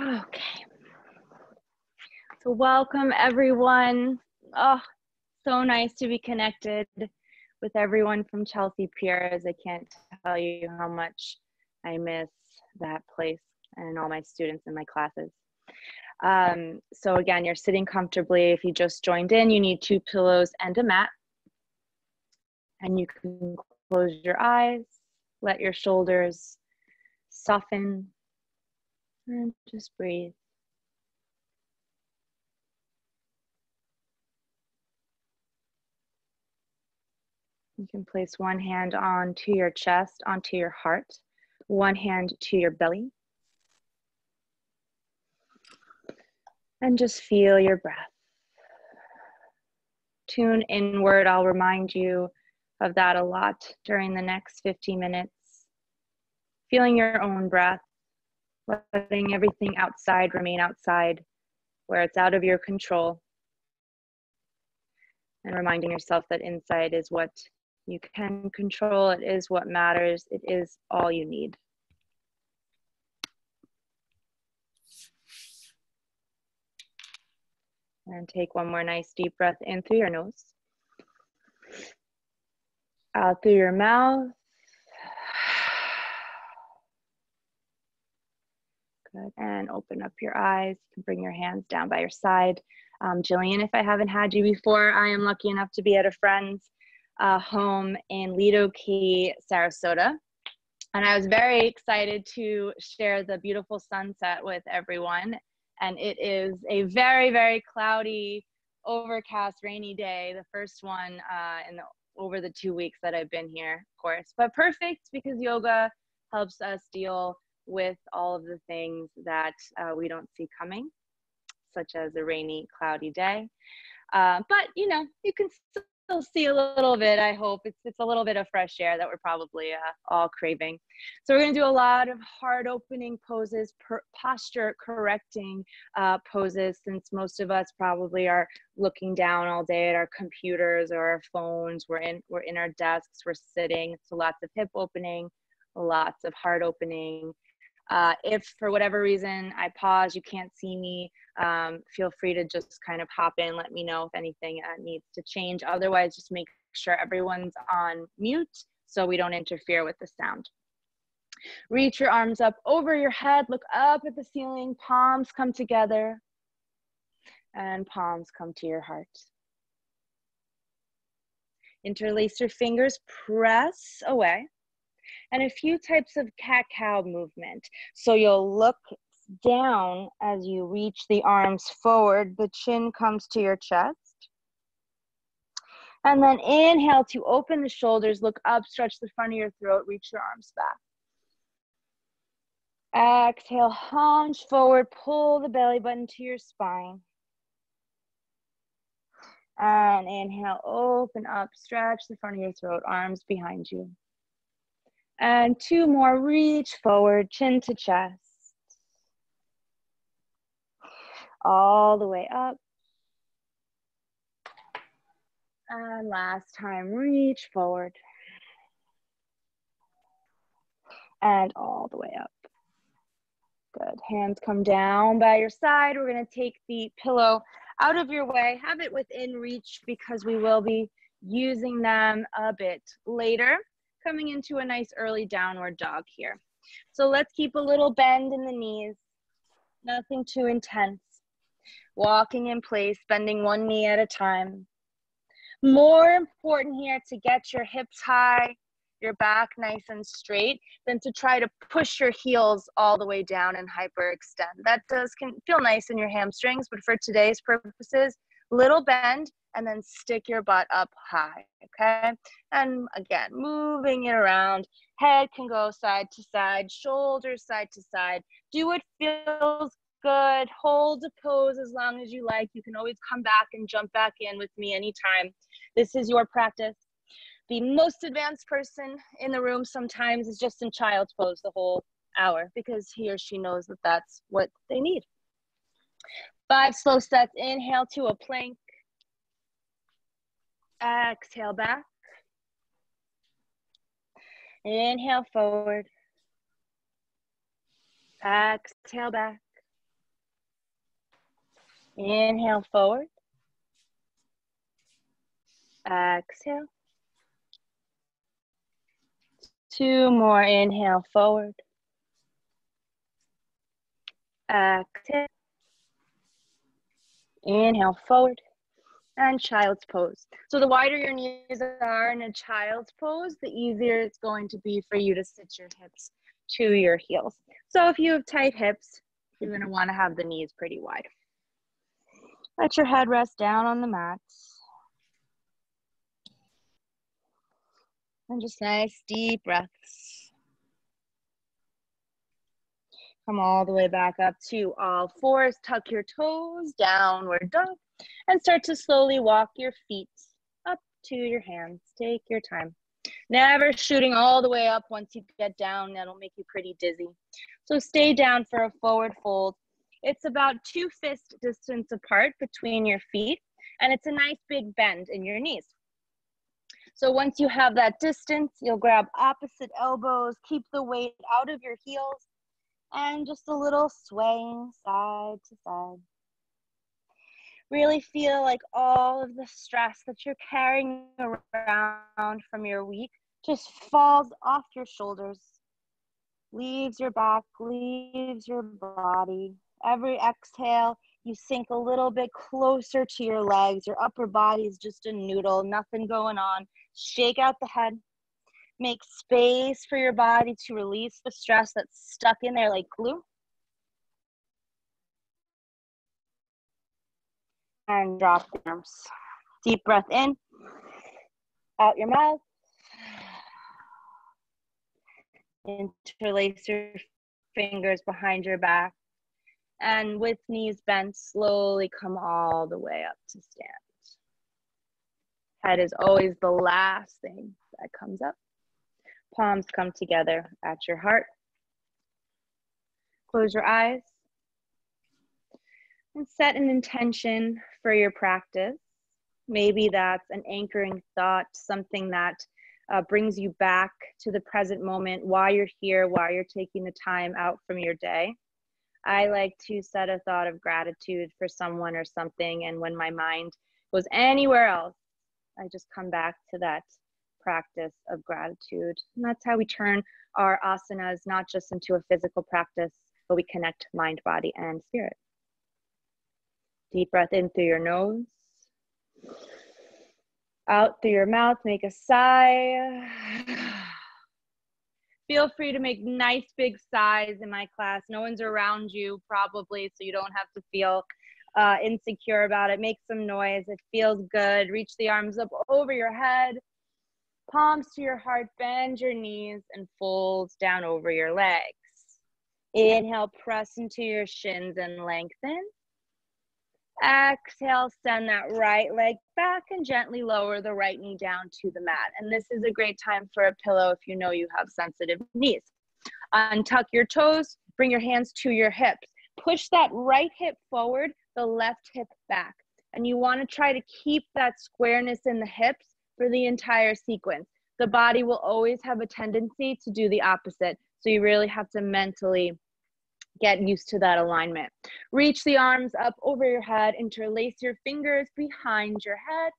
Okay, so welcome everyone. Oh, so nice to be connected with everyone from Chelsea Piers. I can't tell you how much I miss that place and all my students in my classes. So again, you're sitting comfortably. If you just joined in, you need 2 pillows and a mat. And you can close your eyes, let your shoulders soften, and just breathe. You can place one hand onto your chest, onto your heart, one hand to your belly. And just feel your breath. Tune inward. I'll remind you of that a lot during the next 15 minutes. Feeling your own breath, letting everything outside remain outside where it's out of your control. And reminding yourself that inside is what you can control. It is what matters. It is all you need. And take one more nice deep breath in through your nose. Out through your mouth. Good. And open up your eyes. You can bring your hands down by your side. Gillian, if I haven't had you before, I am lucky enough to be at a friend's home in Lido Key, Sarasota. And I was very excited to share the beautiful sunset with everyone. And it is a very, very cloudy, overcast, rainy day. The first one over the 2 weeks that I've been here, of course. But perfect because yoga helps us deal with all of the things that we don't see coming, such as a rainy, cloudy day. But, you know, you can still see a little bit. I hope it's a little bit of fresh air that we're probably all craving. So we're going to do a lot of heart opening poses, posture correcting poses, since most of us probably are looking down all day at our computers or our phones. We're in our desks, we're sitting. So lots of hip opening, lots of heart opening. If for whatever reason I pause, you can't see me, feel free to just kind of hop in, let me know if anything needs to change. Otherwise, just make sure everyone's on mute so we don't interfere with the sound. Reach your arms up over your head, look up at the ceiling, palms come together, and palms come to your heart. Interlace your fingers, press away. And a few types of cat-cow movement. So you'll look down as you reach the arms forward. The chin comes to your chest. And then inhale to open the shoulders, look up, stretch the front of your throat, reach your arms back. Exhale, hunch forward, pull the belly button to your spine. And inhale, open up, stretch the front of your throat, arms behind you. And 2 more, reach forward, chin to chest. All the way up. And last time, reach forward. And all the way up. Good, hands come down by your side. We're gonna take the pillow out of your way, have it within reach because we will be using them a bit later. Coming into a nice early downward dog here. So let's keep a little bend in the knees, nothing too intense. Walking in place, bending one knee at a time. More important here to get your hips high, your back nice and straight, than to try to push your heels all the way down and hyperextend. That can feel nice in your hamstrings, but for today's purposes, little bend, and then stick your butt up high, okay? And again, moving it around. Head can go side to side, shoulders side to side. Do what feels good. Hold the pose as long as you like. You can always come back and jump back in with me anytime. This is your practice. The most advanced person in the room sometimes is just in child's pose the whole hour because he or she knows that that's what they need. 5 slow sets. Inhale to a plank. Exhale back. Inhale forward. Exhale back. Inhale forward. Exhale. 2 more. Inhale forward. Exhale. Inhale forward. And child's pose. So the wider your knees are in a child's pose, the easier it's going to be for you to sit your hips to your heels. So if you have tight hips, you're going to want to have the knees pretty wide. Let your head rest down on the mat. And just nice deep breaths. Come all the way back up to all fours. Tuck your toes, downward dog. And start to slowly walk your feet up to your hands. Take your time. Never shooting all the way up. Once you get down, that'll make you pretty dizzy. So stay down for a forward fold. It's about 2 fist distance apart between your feet, and it's a nice big bend in your knees. So once you have that distance, you'll grab opposite elbows, keep the weight out of your heels, and just a little swaying side to side. Really feel like all of the stress that you're carrying around from your week just falls off your shoulders, leaves your back, leaves your body. Every exhale, you sink a little bit closer to your legs. Your upper body is just a noodle, nothing going on. Shake out the head. Make space for your body to release the stress that's stuck in there like glue. And drop the arms. Deep breath in, out your mouth. Interlace your fingers behind your back. And with knees bent, slowly come all the way up to stand. Head is always the last thing that comes up. Palms come together at your heart. Close your eyes. And set an intention for your practice. Maybe that's an anchoring thought, something that brings you back to the present moment while you're here, while you're taking the time out from your day. I like to set a thought of gratitude for someone or something, and when my mind goes anywhere else, I just come back to that practice of gratitude. And that's how we turn our asanas not just into a physical practice, but we connect mind, body, and spirit. Deep breath in through your nose. Out through your mouth, make a sigh. Feel free to make nice big sighs in my class. No one's around you probably, so you don't have to feel insecure about it. Make some noise. It feels good. Reach the arms up over your head. Palms to your heart. Bend your knees and fold down over your legs. Inhale, press into your shins and lengthen. Exhale, send that right leg back and gently lower the right knee down to the mat. And this is a great time for a pillow if you know you have sensitive knees. Untuck your toes, bring your hands to your hips. Push that right hip forward, the left hip back. And you want to try to keep that squareness in the hips for the entire sequence. The body will always have a tendency to do the opposite. So you really have to mentally get used to that alignment. Reach the arms up over your head, interlace your fingers behind your head.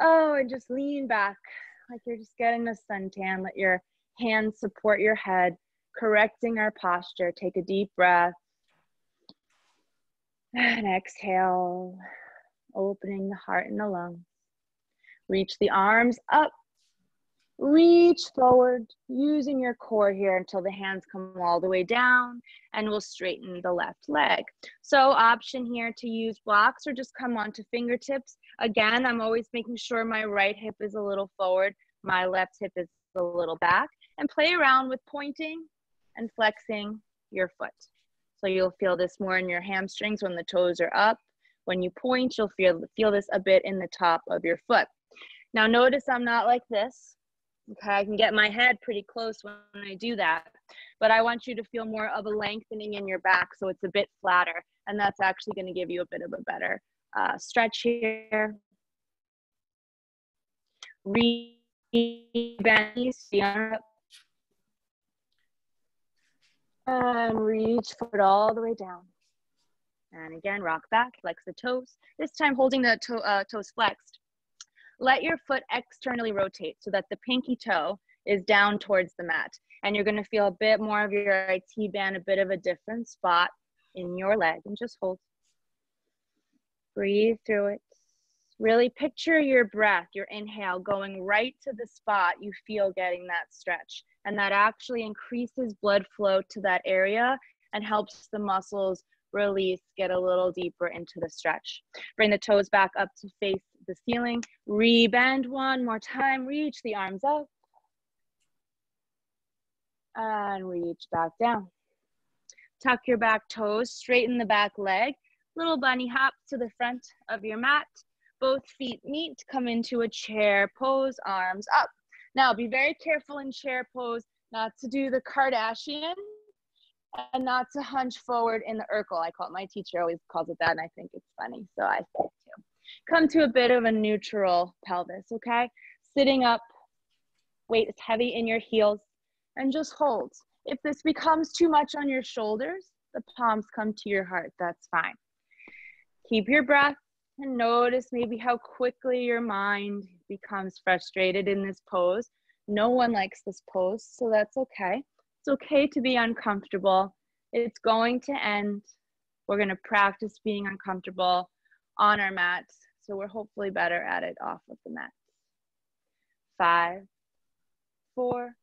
Oh, and just lean back like you're just getting a suntan. Let your hands support your head, correcting our posture. Take a deep breath. And exhale, opening the heart and the lungs. Reach the arms up. Reach forward, using your core here until the hands come all the way down, and we'll straighten the left leg. So option here to use blocks or just come onto fingertips. Again, I'm always making sure my right hip is a little forward, my left hip is a little back, and play around with pointing and flexing your foot. So you'll feel this more in your hamstrings when the toes are up. When you point, you'll feel this a bit in the top of your foot. Now notice I'm not like this. Okay, I can get my head pretty close when I do that, but I want you to feel more of a lengthening in your back so it's a bit flatter, and that's actually going to give you a bit of a better stretch here. Bend, and reach forward all the way down. And again, rock back, flex the toes. This time holding the toes flexed. Let your foot externally rotate so that the pinky toe is down towards the mat. And you're gonna feel a bit more of your IT band, a bit of a different spot in your leg, and just hold. Breathe through it. Really picture your breath, your inhale, going right to the spot you feel getting that stretch. And that actually increases blood flow to that area and helps the muscles release, get a little deeper into the stretch. Bring the toes back up to face the ceiling. Rebend one more time. Reach the arms up. And reach back down. Tuck your back toes, straighten the back leg. Little bunny hop to the front of your mat. Both feet meet, come into a chair pose, arms up. Now be very careful in chair pose not to do the Kardashian and not to hunch forward in the Urkel. My teacher always calls it that, and I think it's funny, so I say it too. Come to a bit of a neutral pelvis, okay? Sitting up, weight is heavy in your heels, and just hold. If this becomes too much on your shoulders, the palms come to your heart, that's fine. Keep your breath and notice maybe how quickly your mind becomes frustrated in this pose. No one likes this pose, so that's okay. It's okay to be uncomfortable. It's going to end. We're gonna practice being uncomfortable on our mats, so we're hopefully better at it off of the mat. 5, 4,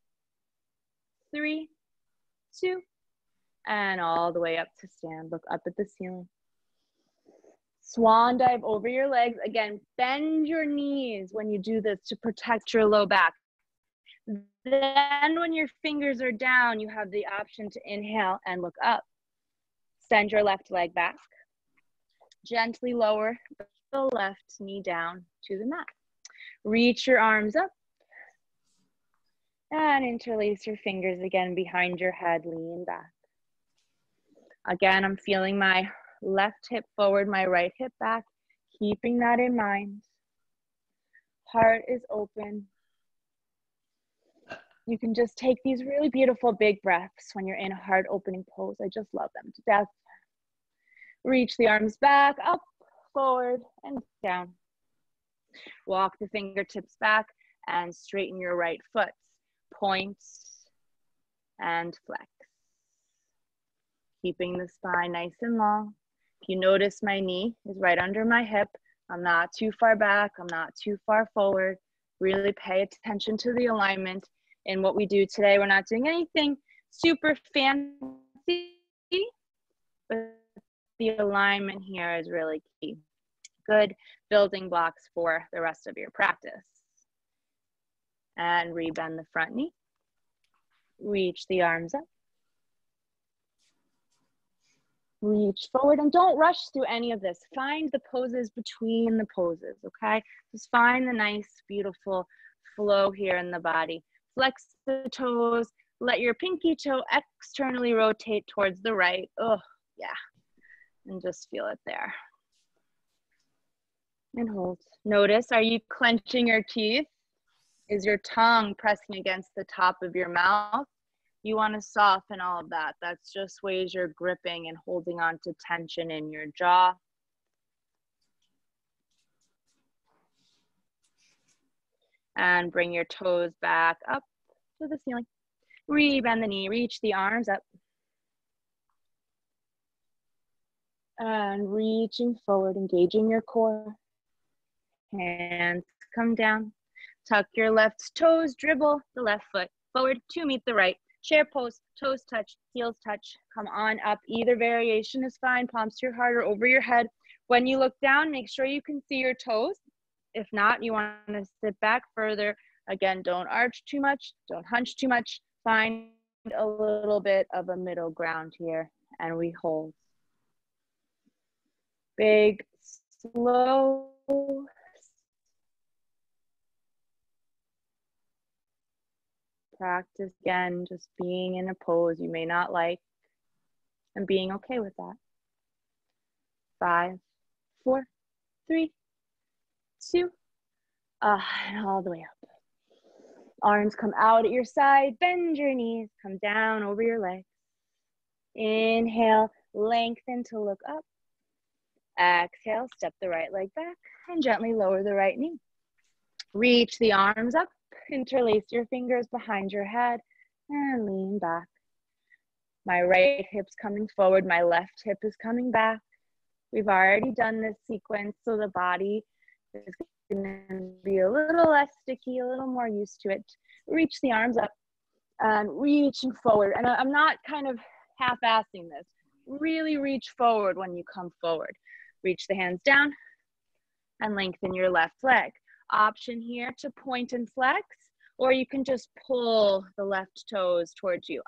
3, 2, and all the way up to stand. Look up at the ceiling. Swan dive over your legs. Again, bend your knees when you do this to protect your low back. Then when your fingers are down, you have the option to inhale and look up. Send your left leg back. Gently lower the left knee down to the mat. Reach your arms up. And interlace your fingers again behind your head, lean back. Again, I'm feeling my left hip forward, my right hip back, keeping that in mind. Heart is open. You can just take these really beautiful big breaths when you're in a heart opening pose. I just love them to death. Reach the arms back, up, forward, and down. Walk the fingertips back and straighten your right foot. Point and flex. Keeping the spine nice and long. If you notice, my knee is right under my hip. I'm not too far back. I'm not too far forward. Really pay attention to the alignment in what we do today. We're not doing anything super fancy, but the alignment here is really key. Good building blocks for the rest of your practice. And rebend the front knee. Reach the arms up. Reach forward and don't rush through any of this. Find the poses between the poses, okay? Just find the nice, beautiful flow here in the body. Flex the toes. Let your pinky toe externally rotate towards the right. Oh, yeah. And just feel it there. And hold. Notice, are you clenching your teeth? Is your tongue pressing against the top of your mouth? You want to soften all of that. That's just ways you're gripping and holding on to tension in your jaw. And bring your toes back up to the ceiling. Rebend the knee, reach the arms up. And reaching forward, engaging your core. Hands come down. Tuck your left toes, dribble the left foot forward to meet the right. Chair pose, toes touch, heels touch. Come on up. Either variation is fine. Palms to your heart or over your head. When you look down, make sure you can see your toes. If not, you want to sit back further. Again, don't arch too much. Don't hunch too much. Find a little bit of a middle ground here. And we hold. Big, slow. Practice again, just being in a pose you may not like and being okay with that. 5, 4, 3, 2, and all the way up. Arms come out at your side, bend your knees, come down over your legs. Inhale, lengthen to look up. Exhale, step the right leg back and gently lower the right knee. Reach the arms up, interlace your fingers behind your head and lean back. My right hip's coming forward, my left hip is coming back. We've already done this sequence, so the body is going to be a little less sticky, a little more used to it. Reach the arms up and reaching forward. And I'm not kind of half-assing this. Really reach forward when you come forward. Reach the hands down and lengthen your left leg. Option here to point and flex, or you can just pull the left toes towards you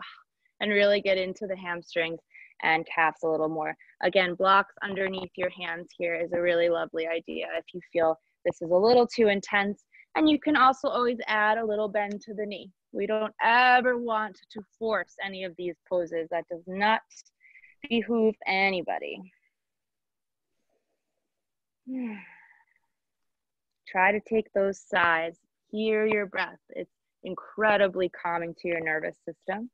and really get into the hamstrings and calves a little more. Again, blocks underneath your hands here is a really lovely idea if you feel this is a little too intense. And you can also always add a little bend to the knee. We don't ever want to force any of these poses. That does not behoove anybody. Try to take those sighs. Hear your breath. It's incredibly calming to your nervous system.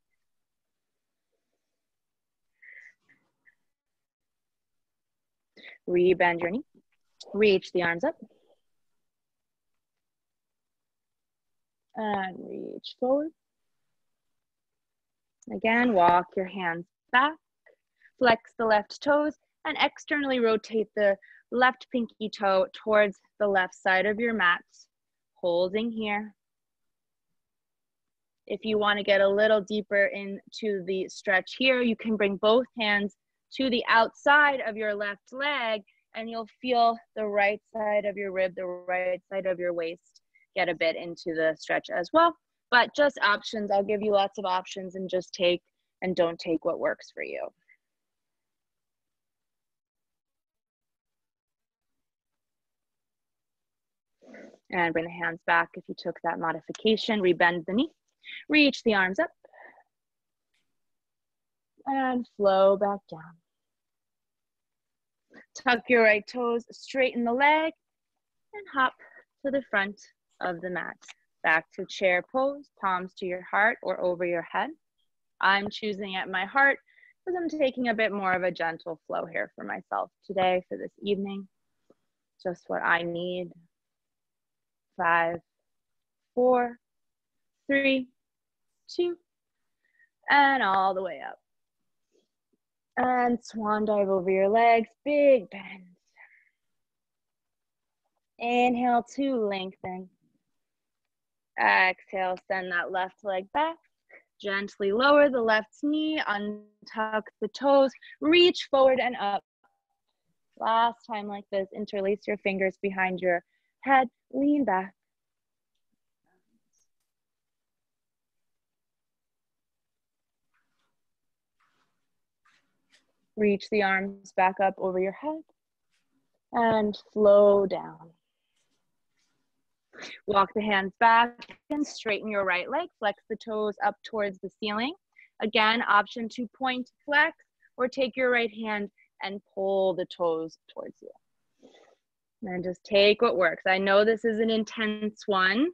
Rebend your knee. Reach the arms up. And reach forward. Again, walk your hands back. Flex the left toes and externally rotate the left pinky toe towards the left side of your mat, holding here. If you want to get a little deeper into the stretch here, you can bring both hands to the outside of your left leg and you'll feel the right side of your rib, the right side of your waist get a bit into the stretch as well. But just options, I'll give you lots of options and just take and don't take what works for you. And bring the hands back if you took that modification. Rebend the knee. Reach the arms up. And flow back down. Tuck your right toes, straighten the leg, and hop to the front of the mat. Back to chair pose, palms to your heart or over your head. I'm choosing at my heart because I'm taking a bit more of a gentle flow here for myself today, for this evening. Just what I need. 5, 4, 3, 2, and all the way up. And swan dive over your legs, big bend. Inhale to lengthen. Exhale, send that left leg back. Gently lower the left knee, untuck the toes, reach forward and up. Last time like this, interlace your fingers behind your head, lean back. Reach the arms back up over your head and flow down. Walk the hands back and straighten your right leg. Flex the toes up towards the ceiling. Again, option to point, flex, or take your right hand and pull the toes towards you. And just take what works. I know this is an intense one.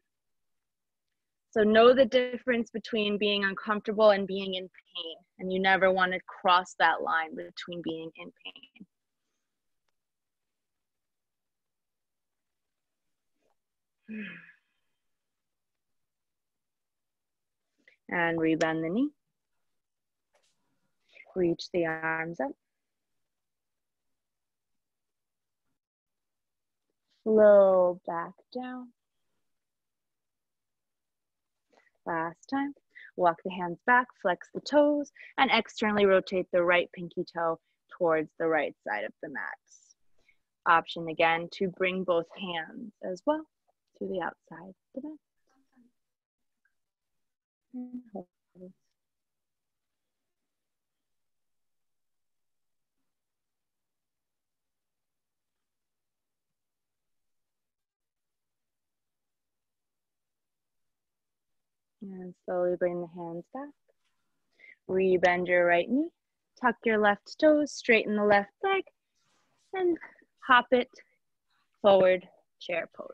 So know the difference between being uncomfortable and being in pain. And you never want to cross that line between being in pain. And rebend the knee. Reach the arms up. Flow back down. Last time. Walk the hands back, flex the toes, and externally rotate the right pinky toe towards the right side of the mat. Option again to bring both hands as well to the outside of the mat. And slowly bring the hands back. Rebend your right knee. Tuck your left toes, straighten the left leg, and hop it forward, chair pose.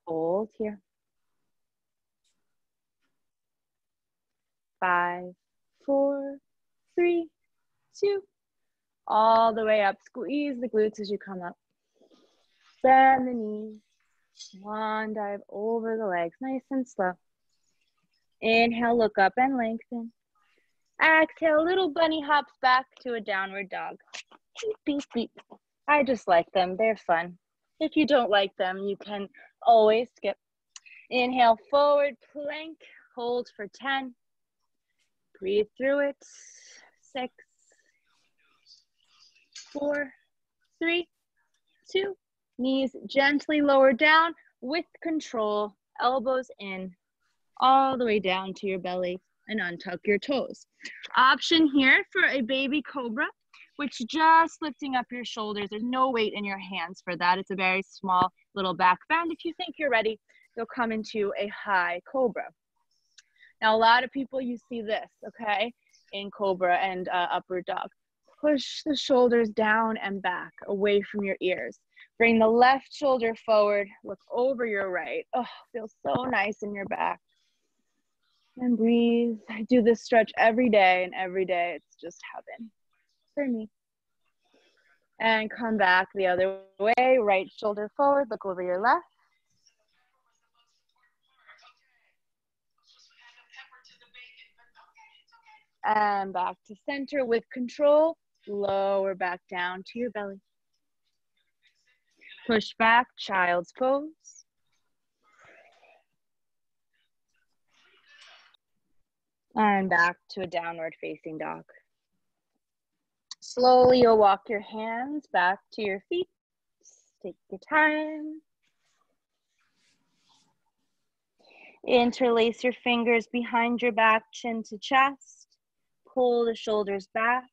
Hold here. 5, 4, 3, 2, all the way up. Squeeze the glutes as you come up. Bend the knees. One dive over the legs, nice and slow. Inhale, look up and lengthen. Exhale, little bunny hops back to a downward dog. Beep, beep, beep. I just like them, they're fun. If you don't like them, you can always skip. Inhale, forward plank, hold for 10. Breathe through it. 6, 4, 3, 2. Knees gently lower down with control, elbows in, all the way down to your belly, and untuck your toes. Option here for a baby cobra, which just lifting up your shoulders. There's no weight in your hands for that. It's a very small little back bend. If you think you're ready, you'll come into a high cobra. Now, a lot of people, you see this, okay, in cobra and upward dog. Push the shoulders down and back, away from your ears. Bring the left shoulder forward, look over your right. Oh, feels so nice in your back. And breathe. I do this stretch every day, and every day it's just heaven for me. And come back the other way, right shoulder forward, look over your left. And back to center with control, lower back down to your belly. Push back, child's pose. And back to a downward facing dog. Slowly, you'll walk your hands back to your feet. Take your time. Interlace your fingers behind your back, chin to chest. Pull the shoulders back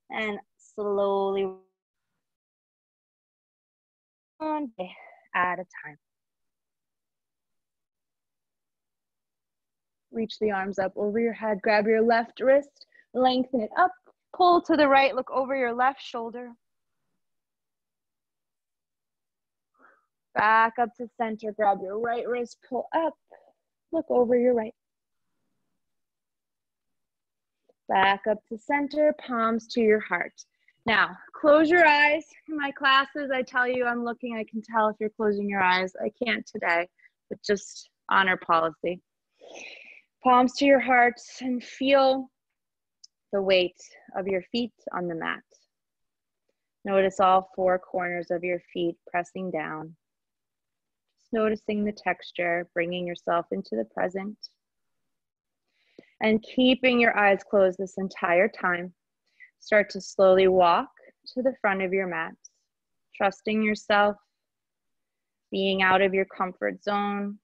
and slowly one day at a time. Reach the arms up over your head. Grab your left wrist, lengthen it up. Pull to the right, look over your left shoulder. Back up to center, grab your right wrist, pull up, look over your right. Back up to center, palms to your heart. Now, close your eyes. In my classes, I tell you I'm looking, I can tell if you're closing your eyes. I can't today, but just honor policy. Palms to your heart and feel the weight of your feet on the mat. Notice all 4 corners of your feet pressing down. Just noticing the texture, bringing yourself into the present. And keeping your eyes closed this entire time. Start to slowly walk to the front of your mat, trusting yourself, being out of your comfort zone.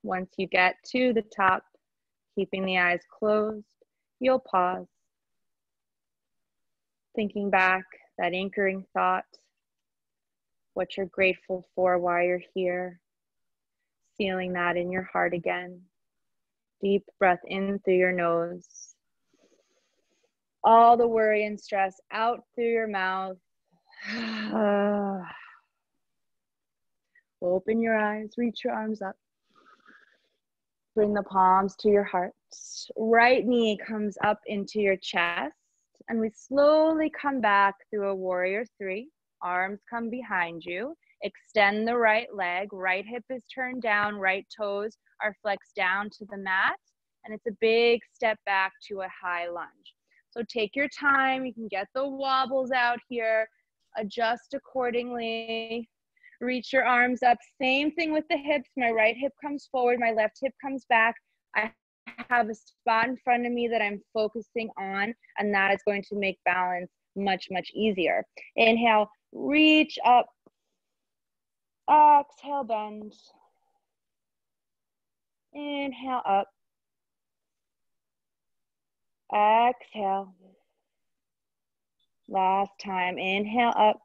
Once you get to the top, keeping the eyes closed, you'll pause. Thinking back, that anchoring thought, what you're grateful for, why you're here. Feeling that in your heart again. Deep breath in through your nose. All the worry and stress out through your mouth. Open your eyes, reach your arms up. Bring the palms to your heart. Right knee comes up into your chest. And we slowly come back through a warrior 3. Arms come behind you. Extend the right leg. Right hip is turned down. Right toes are flexed down to the mat. And it's a big step back to a high lunge. So take your time. You can get the wobbles out here. Adjust accordingly. Reach your arms up. Same thing with the hips. My right hip comes forward. My left hip comes back. I have a spot in front of me that I'm focusing on, and that is going to make balance much, much easier. Inhale, reach up. Exhale, bend. Inhale, up. Exhale. Last time. Inhale, up.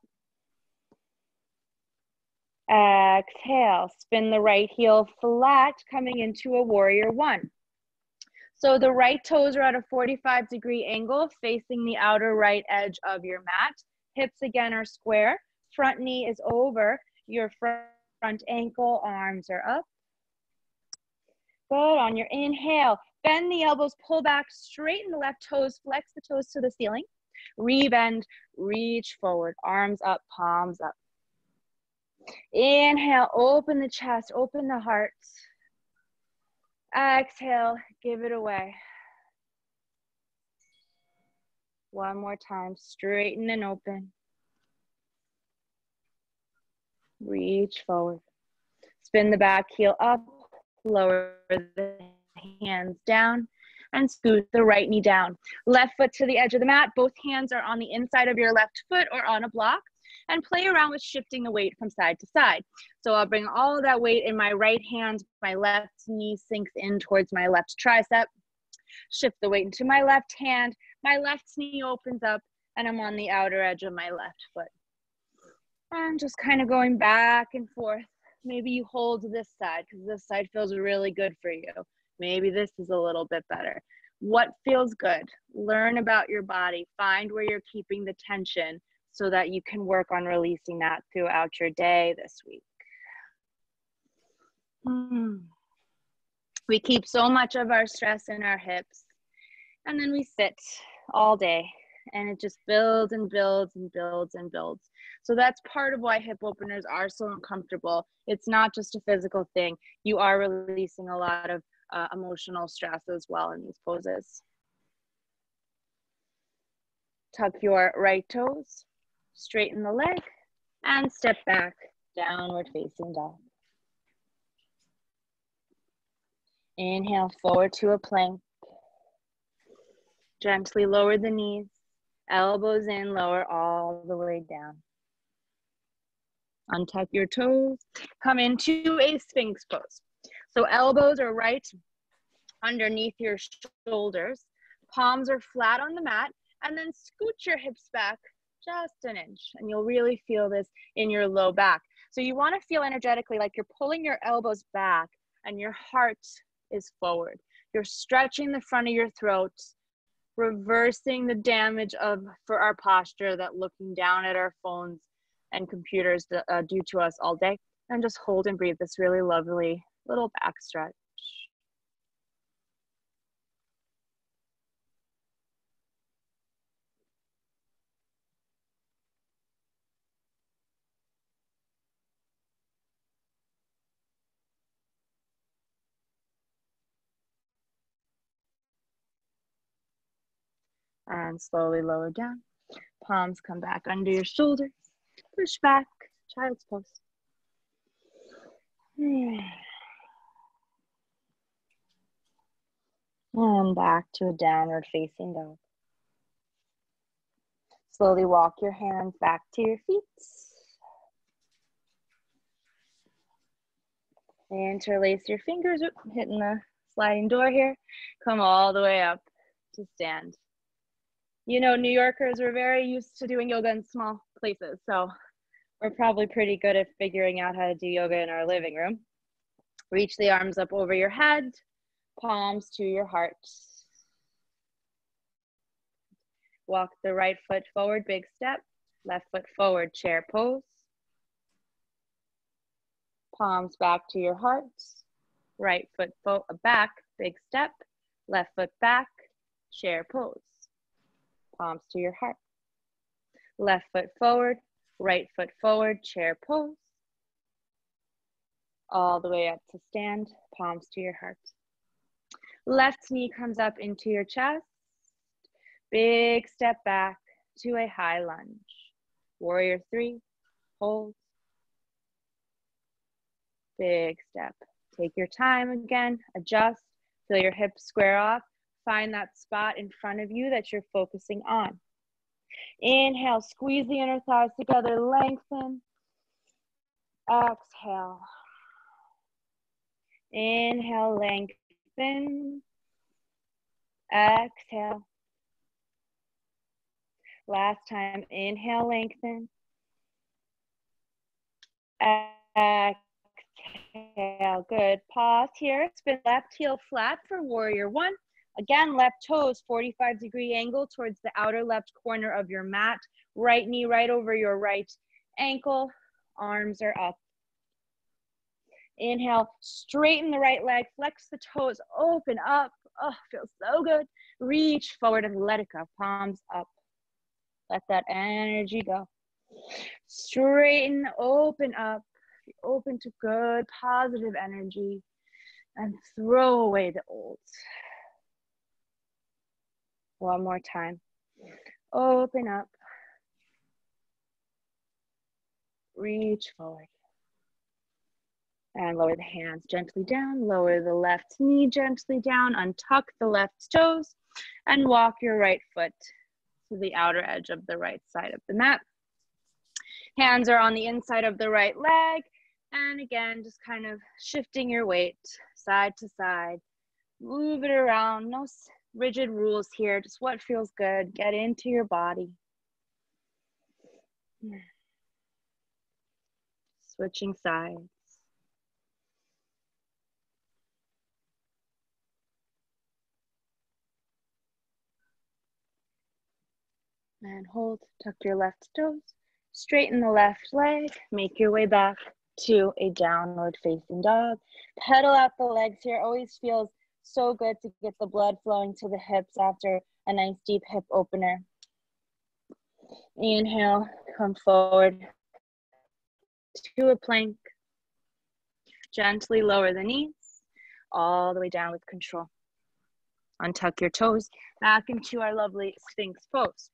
Exhale. Spin the right heel flat, coming into a warrior 1. So the right toes are at a 45-degree angle, facing the outer right edge of your mat. Hips again are square. Front knee is over your front ankle. Arms are up. Good. On your inhale, bend the elbows, pull back, straighten the left toes, flex the toes to the ceiling. Rebend, reach forward, arms up, palms up. Inhale, open the chest, open the heart. Exhale, give it away. One more time, straighten and open. Reach forward. Spin the back heel up, lower the hands down, and scoot the right knee down. Left foot to the edge of the mat. Both hands are on the inside of your left foot or on a block, and play around with shifting the weight from side to side. So I'll bring all of that weight in my right hand. My left knee sinks in towards my left tricep. Shift the weight into my left hand. My left knee opens up, and I'm on the outer edge of my left foot. And just kind of going back and forth. Maybe you hold this side because this side feels really good for you. Maybe this is a little bit better. What feels good? Learn about your body. Find where you're keeping the tension so that you can work on releasing that throughout your day this week. We keep so much of our stress in our hips, and then we sit all day, and it just builds and builds and builds and builds. So that's part of why hip openers are so uncomfortable. It's not just a physical thing. You are releasing a lot of emotional stress as well in these poses. Tuck your right toes, straighten the leg, and step back, downward facing dog. Inhale, forward to a plank. Gently lower the knees, elbows in, lower all the way down. Untuck your toes, come into a Sphinx pose. So elbows are right underneath your shoulders, palms are flat on the mat, and then scoot your hips back just an inch, and you'll really feel this in your low back. So you want to feel energetically like you're pulling your elbows back and your heart is forward. You're stretching the front of your throat, reversing the damage for our posture that looking down at our phones and computers do to us all day. And just hold and breathe this really lovely little back stretch. And slowly lower down. Palms come back under your shoulders. Push back, child's pose. And back to a downward facing dog. Slowly walk your hands back to your feet. Interlace your fingers, hitting the sliding door here. Come all the way up to stand. You know, New Yorkers are very used to doing yoga in small places, so we're probably pretty good at figuring out how to do yoga in our living room. Reach the arms up over your head, palms to your heart. Walk the right foot forward, big step. Left foot forward, chair pose. Palms back to your heart. Right foot back, big step. Left foot back, chair pose. Palms to your heart. Left foot forward, right foot forward, chair pose. All the way up to stand, palms to your heart. Left knee comes up into your chest. Big step back to a high lunge. Warrior 3, hold. Big step. Take your time again, adjust, feel your hips square off. Find that spot in front of you that you're focusing on. Inhale, squeeze the inner thighs together, lengthen. Exhale. Inhale, lengthen. Exhale. Last time, inhale, lengthen. Exhale, good. Pause here. Spin left heel flat for warrior 1. Again, left toes, 45-degree angle towards the outer left corner of your mat. Right knee right over your right ankle. Arms are up. Inhale, straighten the right leg, flex the toes, open up. Oh, feels so good. Reach forward and let it go. Palms up. Let that energy go. Straighten, open up. Be open to good, positive energy. And throw away the old. One more time. Open up. Reach forward. And lower the hands gently down. Lower the left knee gently down. Untuck the left toes. And walk your right foot to the outer edge of the right side of the mat. Hands are on the inside of the right leg. And again, just kind of shifting your weight side to side. Move it around. No rigid rules here. Just what feels good. Get into your body. Switching sides. And hold. Tuck your left toes. Straighten the left leg. Make your way back to a downward facing dog. Pedal out the legs here. Always feels so good to get the blood flowing to the hips after a nice deep hip opener. Inhale, come forward to a plank. Gently lower the knees, all the way down with control. Untuck your toes back into our lovely Sphinx pose.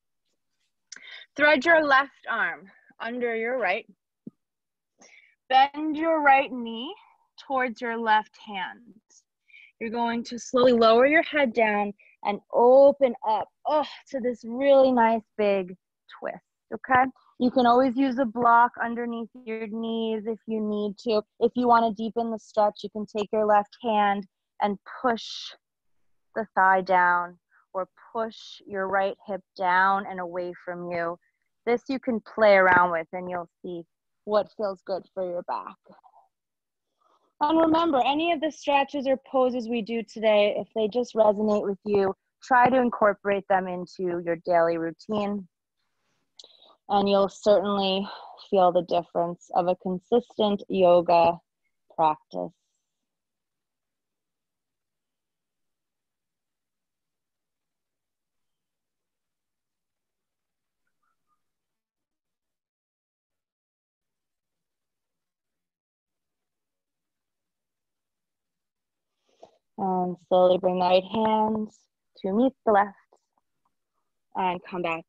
Thread your left arm under your right. Bend your right knee towards your left hand. You're going to slowly lower your head down and open up to this really nice big twist, okay? You can always use a block underneath your knees if you need to. If you want to deepen the stretch, you can take your left hand and push the thigh down or push your right hip down and away from you. This you can play around with and you'll see what feels good for your back. And remember, any of the stretches or poses we do today, if they just resonate with you, try to incorporate them into your daily routine. And you'll certainly feel the difference of a consistent yoga practice. And slowly bring the right hand to meet the left and come back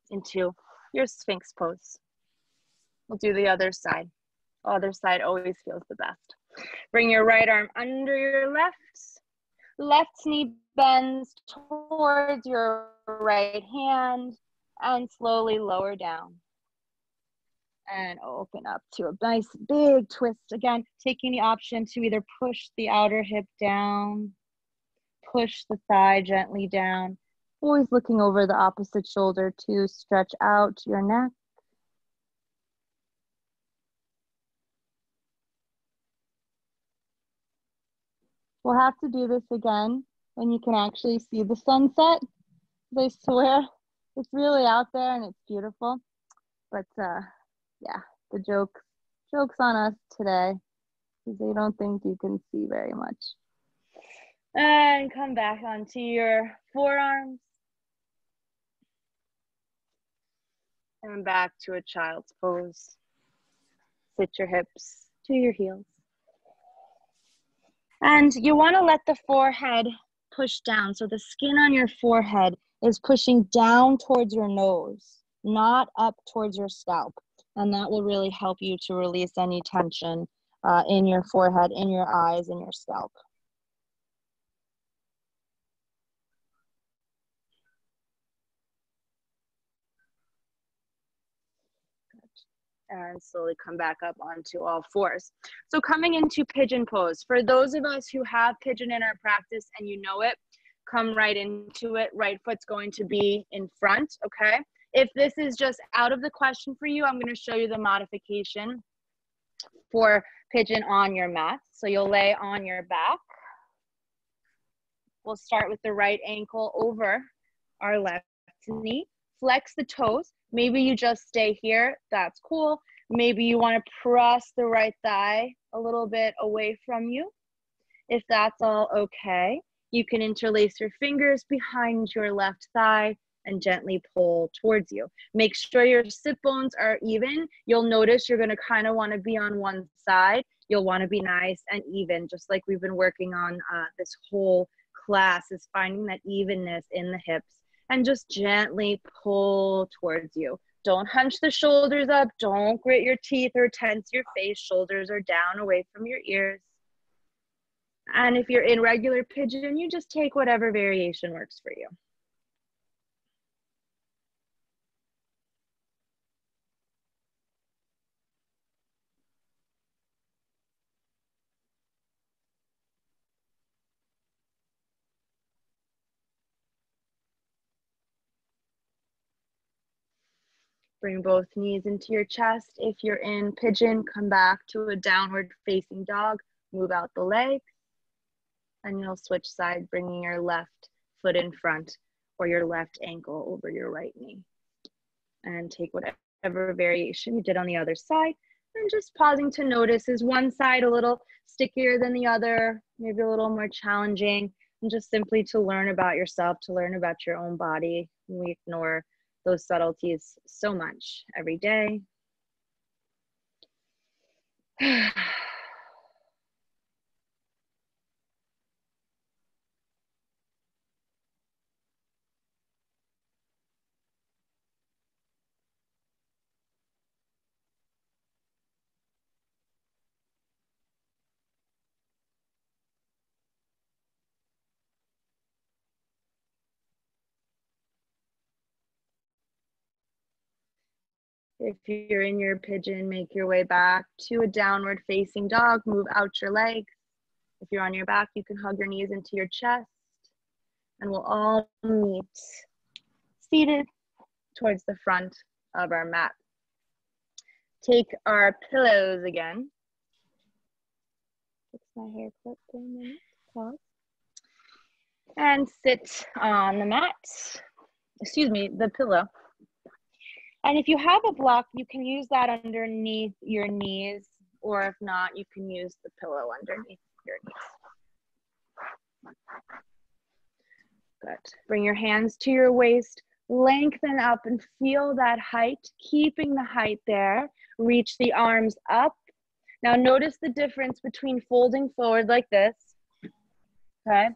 into your Sphinx pose. We'll do the other side. Other side always feels the best. Bring your right arm under your left. Left knee bends towards your right hand and slowly lower down. And open up to a nice big twist. Again, taking the option to either push the outer hip down, push the thigh gently down. Always looking over the opposite shoulder to stretch out your neck. We'll have to do this again when you can actually see the sunset. I swear, it's really out there and it's beautiful. But yeah, the joke's on us today because they don't think you can see very much. And come back onto your forearms. And back to a child's pose. Sit your hips to your heels. And you want to let the forehead push down. So the skin on your forehead is pushing down towards your nose, not up towards your scalp. And that will really help you to release any tension in your forehead, in your eyes, in your scalp. And slowly come back up onto all fours. So coming into pigeon pose, for those of us who have pigeon in our practice and you know it, come right into it. Right foot's going to be in front, okay? If this is just out of the question for you, I'm going to show you the modification for pigeon on your mat. So you'll lay on your back. We'll start with the right ankle over our left knee. Flex the toes. Maybe you just stay here. That's cool. Maybe you want to press the right thigh a little bit away from you. If that's all okay, you can interlace your fingers behind your left thigh and gently pull towards you. Make sure your sit bones are even. You'll notice you're going to kind of want to be on one side. You'll want to be nice and even, just like we've been working on this whole class, is finding that evenness in the hips and just gently pull towards you. Don't hunch the shoulders up. Don't grit your teeth or tense your face. Shoulders are down away from your ears. And if you're in regular pigeon, you just take whatever variation works for you. Bring both knees into your chest. If you're in pigeon, come back to a downward facing dog. Move out the legs. And you'll switch sides, bringing your left foot in front or your left ankle over your right knee. And take whatever variation you did on the other side. And just pausing to notice, is one side a little stickier than the other, maybe a little more challenging, and just simply to learn about yourself, to learn about your own body. We ignore those subtleties so much every day. If you're in your pigeon, make your way back to a downward facing dog. Move out your legs. If you're on your back, you can hug your knees into your chest. And we'll all meet seated towards the front of our mat. Take our pillows again. Fix my hair clip for a minute. Pause. And sit on the mat. Excuse me, the pillow. And if you have a block, you can use that underneath your knees, or if not, you can use the pillow underneath your knees. Good. Bring your hands to your waist, lengthen up and feel that height, keeping the height there. Reach the arms up. Now notice the difference between folding forward like this, okay,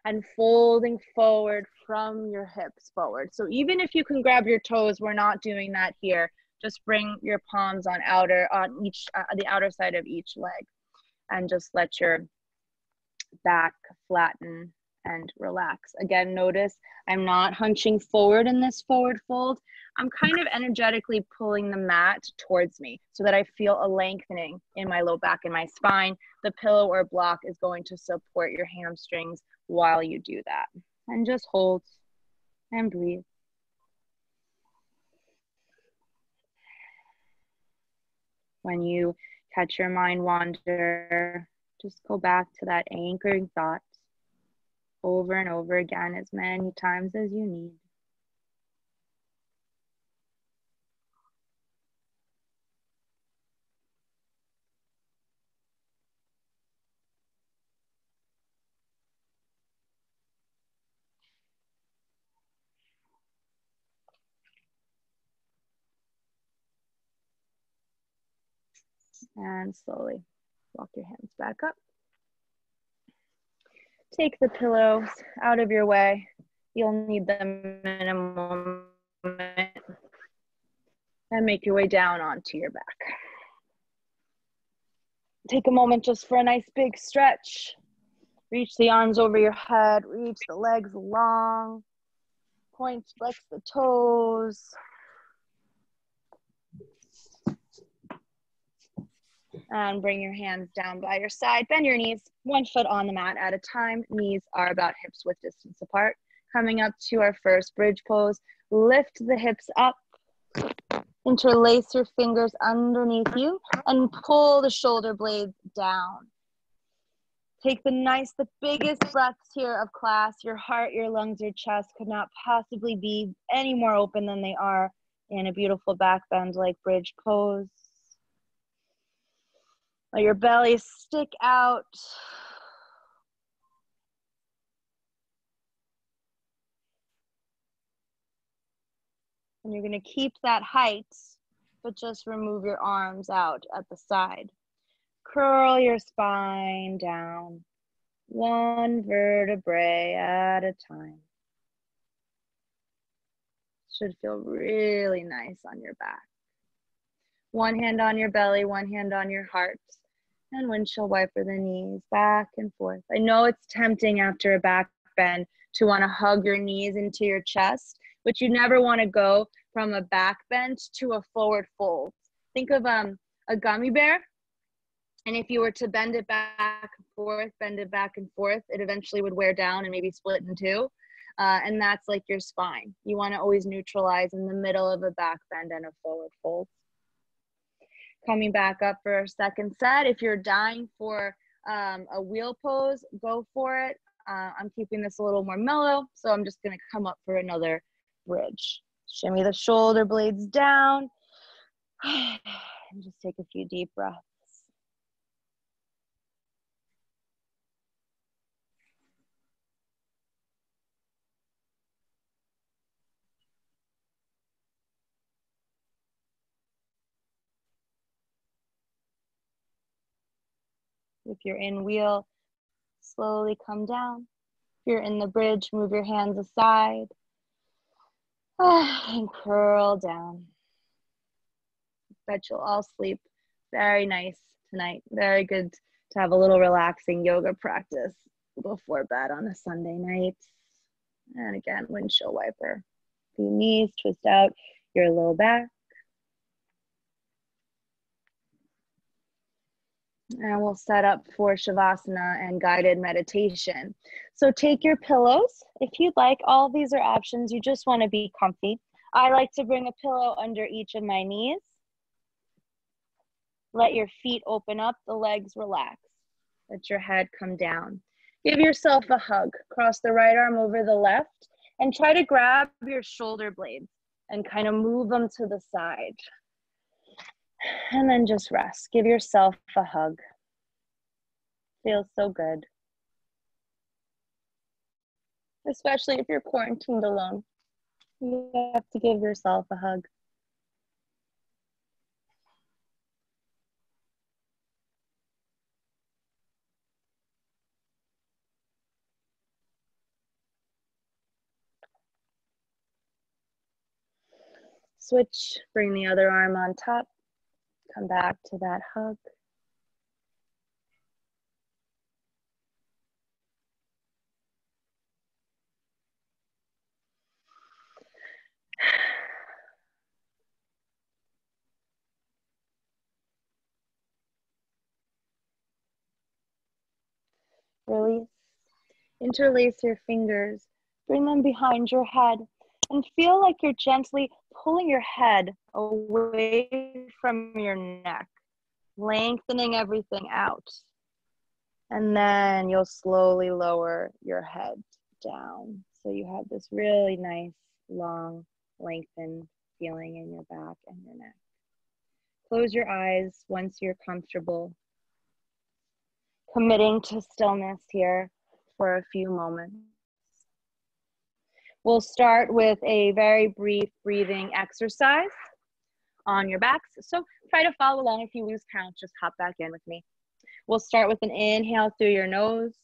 and folding forward from your hips forward. So even if you can grab your toes, we're not doing that here. Just bring your palms on the outer side of each leg, and just let your back flatten and relax. Again, notice I'm not hunching forward in this forward fold. I'm kind of energetically pulling the mat towards me so that I feel a lengthening in my low back and my spine. The pillow or block is going to support your hamstrings while you do that. And just hold and breathe. When you catch your mind wander, just go back to that anchoring thought over and over again, as many times as you need. And slowly walk your hands back up. Take the pillows out of your way. You'll need them in a moment. And make your way down onto your back. Take a moment just for a nice big stretch. Reach the arms over your head. Reach the legs long. Point, flex the toes. And bring your hands down by your side. Bend your knees, 1 foot on the mat at a time. Knees are about hips width distance apart. Coming up to our first bridge pose. Lift the hips up. Interlace your fingers underneath you and pull the shoulder blades down. Take the biggest breaths here of class. Your heart, your lungs, your chest could not possibly be any more open than they are in a beautiful back bend like bridge pose. Let your belly stick out. And you're going to keep that height, but just remove your arms out at the side. Curl your spine down, one vertebrae at a time. Should feel really nice on your back. One hand on your belly, one hand on your heart, and windshield wiper the knees back and forth. I know it's tempting after a back bend to want to hug your knees into your chest, but you never want to go from a back bend to a forward fold. Think of a gummy bear, and if you were to bend it back and forth, it eventually would wear down and maybe split in two. And that's like your spine. You want to always neutralize in the middle of a back bend and a forward fold. Coming back up for our second set. If you're dying for a wheel pose, go for it. I'm keeping this a little more mellow, so I'm just going to come up for another bridge. Shimmy the shoulder blades down. And just take a few deep breaths. If you're in wheel, slowly come down. If you're in the bridge, move your hands aside. And curl down. Bet you'll all sleep very nice tonight. Very good to have a little relaxing yoga practice before bed on a Sunday night. And again, windshield wiper. The knees, twist out your low back. And we'll set up for Shavasana and guided meditation. So take your pillows. If you'd like, all of these are options. You just want to be comfy. I like to bring a pillow under each of my knees. Let your feet open up, the legs relax. Let your head come down. Give yourself a hug. Cross the right arm over the left and try to grab your shoulder blades and kind of move them to the side. And then just rest. Give yourself a hug. Feels so good. Especially if you're quarantined alone. You have to give yourself a hug. Switch, bring the other arm on top. Come back to that hug. Release. Interlace your fingers. Bring them behind your head and feel like you're gently pulling your head away from your neck, lengthening everything out. And then you'll slowly lower your head down. So you have this really nice, long, lengthened feeling in your back and your neck. Close your eyes once you're comfortable. Committing to stillness here for a few moments. We'll start with a very brief breathing exercise on your backs. So try to follow along. If you lose count, just hop back in with me. We'll start with an inhale through your nose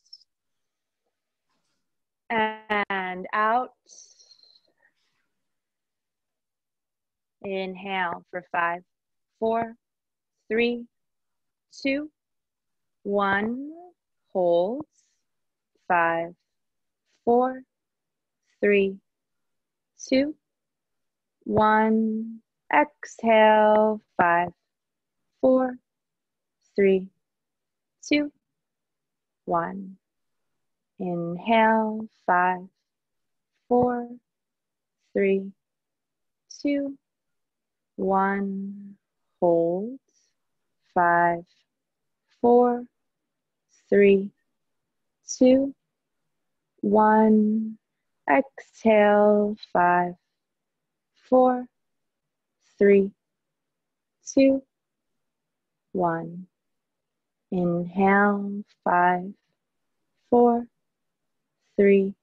and out. Inhale for 5, 4, 3, 2, 1. Hold. 5, 4, 3, 2, 1. Exhale. 5, 4, 3, 2, 1. Inhale. 5, 4, 3, 2, 1. Hold. 5, 4, 3, 2, 1. Exhale. 5, 4, 3, 2, 1. Inhale, 5, 4, 3,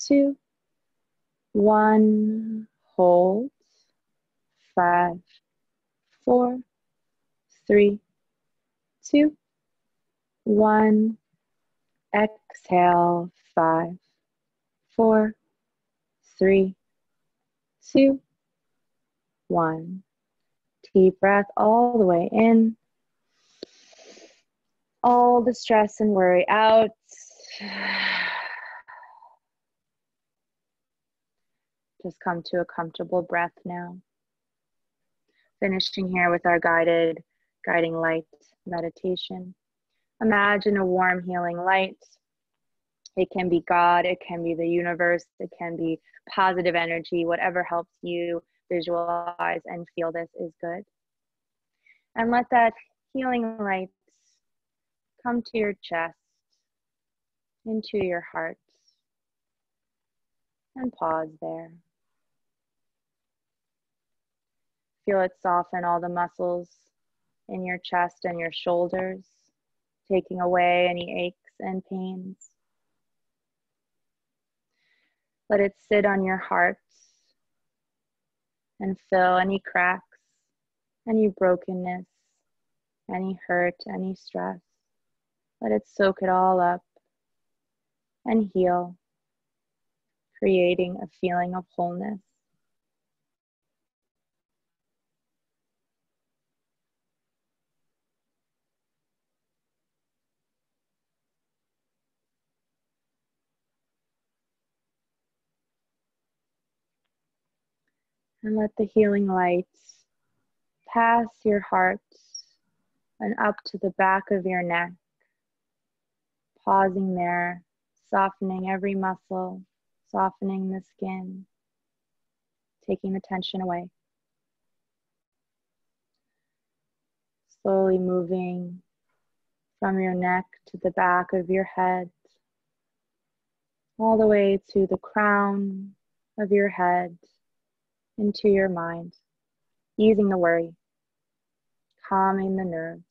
2, 1. Hold, 5, 4, 3, 2, 1. Exhale, 5, 4, 3, 2, 1. Deep breath all the way in. All the stress and worry out. Just come to a comfortable breath now. Finishing here with our guiding light meditation. Imagine a warm healing light. It can be God, it can be the universe, it can be positive energy, whatever helps you visualize and feel this is good. And let that healing light come to your chest, into your heart, and pause there. Feel it soften all the muscles in your chest and your shoulders, taking away any aches and pains. Let it sit on your heart and fill any cracks, any brokenness, any hurt, any stress. Let it soak it all up and heal, creating a feeling of wholeness. And let the healing light pass your heart and up to the back of your neck, pausing there, softening every muscle, softening the skin, taking the tension away. Slowly moving from your neck to the back of your head, all the way to the crown of your head, into your mind, easing the worry, calming the nerves.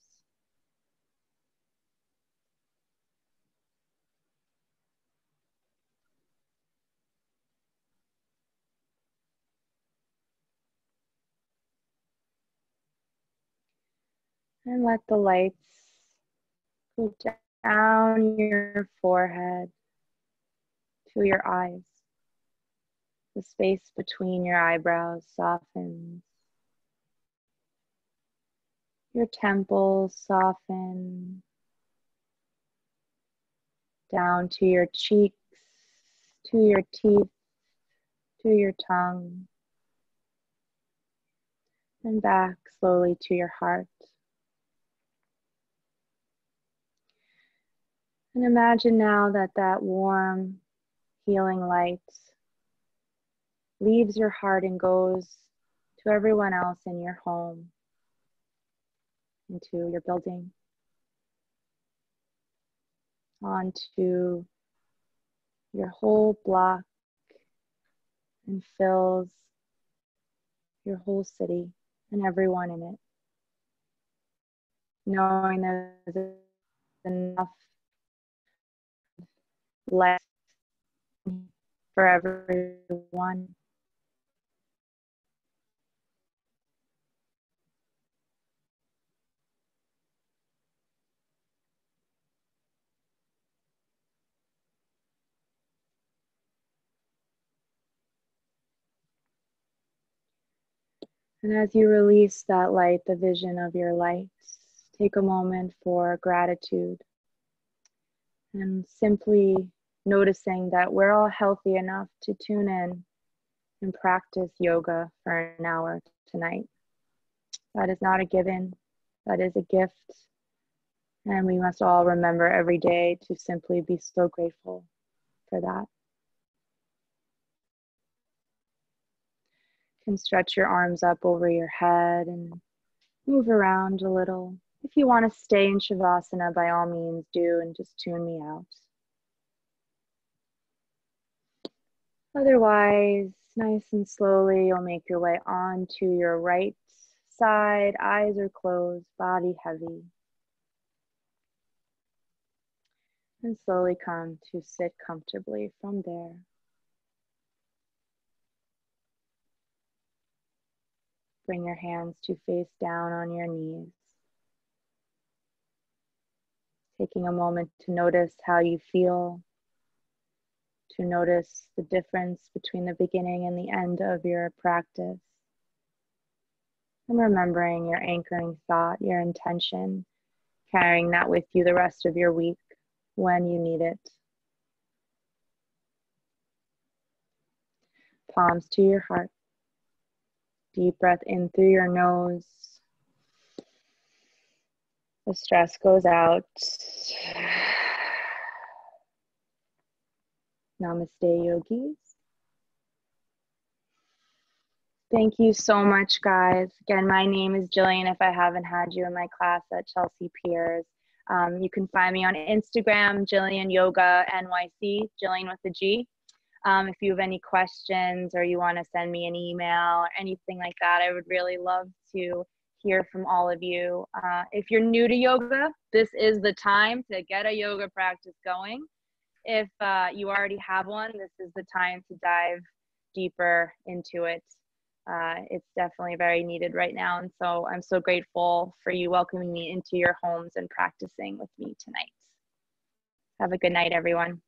And let the lights go down your forehead to your eyes. The space between your eyebrows softens. Your temples soften. Down to your cheeks, to your teeth, to your tongue. And back slowly to your heart. And imagine now that that warm, healing light leaves your heart and goes to everyone else in your home, into your building, onto your whole block, and fills your whole city and everyone in it. Knowing there's enough light for everyone. And as you release that light, the vision of your light, take a moment for gratitude and simply noticing that we're all healthy enough to tune in and practice yoga for an hour tonight. That is not a given, that is a gift. And we must all remember every day to simply be so grateful for that. You can stretch your arms up over your head and move around a little. If you want to stay in Shavasana, by all means do, and just tune me out. Otherwise, nice and slowly, you'll make your way onto your right side. Eyes are closed, body heavy. And slowly come to sit comfortably from there. Bring your hands to face down on your knees. Taking a moment to notice how you feel, to notice the difference between the beginning and the end of your practice. And remembering your anchoring thought, your intention, carrying that with you the rest of your week when you need it. Palms to your heart. Deep breath in through your nose. The stress goes out. Namaste, yogis. Thank you so much, guys. Again, my name is Gillian, if I haven't had you in my class at Chelsea Piers. You can find me on Instagram, Gillian Yoga NYC, Gillian with a G. If you have any questions or you want to send me an email or anything like that, I would really love to hear from all of you. If you're new to yoga, this is the time to get a yoga practice going. If you already have one, this is the time to dive deeper into it. It's definitely very needed right now. And so I'm so grateful for you welcoming me into your homes and practicing with me tonight. Have a good night, everyone.